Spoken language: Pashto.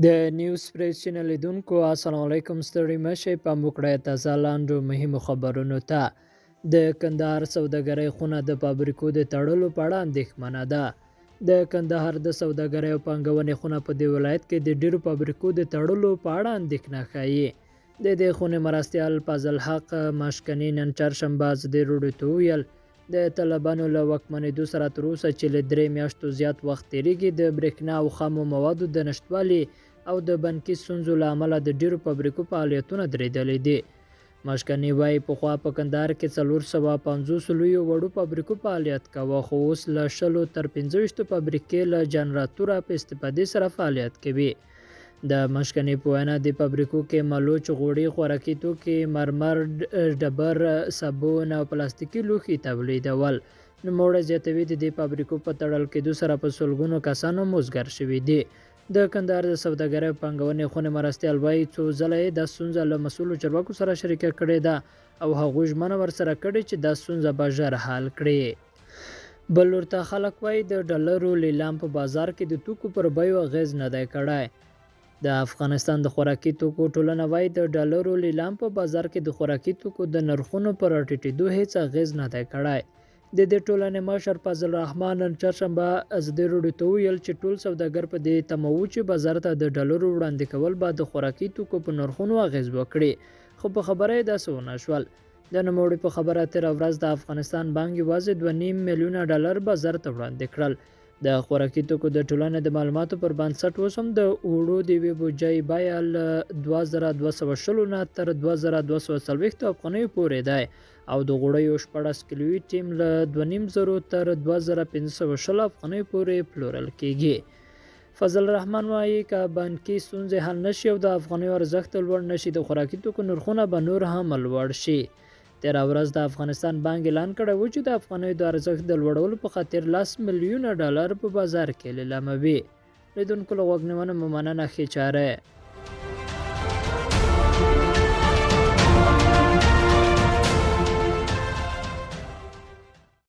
د نیوز پریس چینل لیدونکو السلام علیکم، ستړي مشئ، پام وکړئ تازه لاندو مهمو خبرونو ته. د کندهار سوداګرۍ خونه د فابریکو د تړلو په اړه اندېښمنه ده. د کندهار د سوداګرۍ او پانګونې خونه په دې ولایت کې د ډیرو فابریکو د تړلو په اړه اندېښنه ښیي. د دې خونې مرستیال فضل حق مشکني نن چهارشنبه ضرور ته وویل د طالبانو له واکمنېدو سره تر اوسه چې له 3 میاشتو زیات وخت تېرېږي، د برېښنا او خامو موادو د نشتوالي او د بانکي ستونزو له امله د ډیرو فابریکو فعالیتونه درېدلي دي. مشکني وایي پخوا په کندهار کې 450 لویو وړو فابریکو فعالیت کاوه، خو اوس له 10 تر 15 فابریکې له جنراتوره په استفادې سره فعالیت کوي. د مشکني په وینا د فابریکو کې ملوچ، غوړي، خوراکي توکي، مرمر، ډبر، صابون او پلاستیکي لوښي تولیدول. نوموړی زیاتوي د دې فابریکو په تړل کېدو سره په سلګونو کسانو مزګر شوي دي. د کندهار د سوداګرۍ او پانګونې خونې مرستیال وایي څو ځله یې دا ستونزه له مسؤلو چارواکو سره شریکه کړې ده او هغوی ژمنه ورسره کړې چې دا ستونزه به ژر حل کړي. بل ورته خلک وایي د ډالرو لیلام په بازار کې د توکو پر بیو اغیز نه دی کړی. د افغانستان د خوراکي توکو ټولنه وایي د ډالرو لیلام په بازار کې د خوراکي توکو د نرخونو پر راټیټېدو هیڅ اغیز نه دی کړی. د دې ټولنې مشر فضل الرحمن نن چهارشنبه ضرور ته وویل چې ټول سوداګر په دې تمه وو چې بازار ته د ډالرو وړاندې کول به د خوراکي توکو په نرخونو اغیز وکړي، خو په خبره یې داسې ونه شول. د نوموړي په خبره تېره ورځ د افغانستان بانک یوازې 2.5 میلیونه ډالر بازار ته وړاندې کړل. د خوراکي توکو د ټولنې د معلوماتو پر بنسټ اوس هم د اوړو د یوې بوجۍ بیه له 2220 نه تر 2240 افغانیو پورې دی او د غوړیو 14 کیلوي ټیم له 2500 تر 2520 افغانیو پورې پلورل کیږي. فضل الرحمن وایي که بانکي ستونزې حل نشي او د افغانیو ارزښت لوړ نشي، د خوراکي توکو نرخونه به نور هم لوړ شي. تېره ورځ د افغانستان بانک اعلان کړی و چې د افغانیو د ارزښت د لوړولو په خاطر 10 میلیونه ډالر په بازار کې لیلاموي. لیدونکو له غوږ نیونه مو مننه، ښې چاره.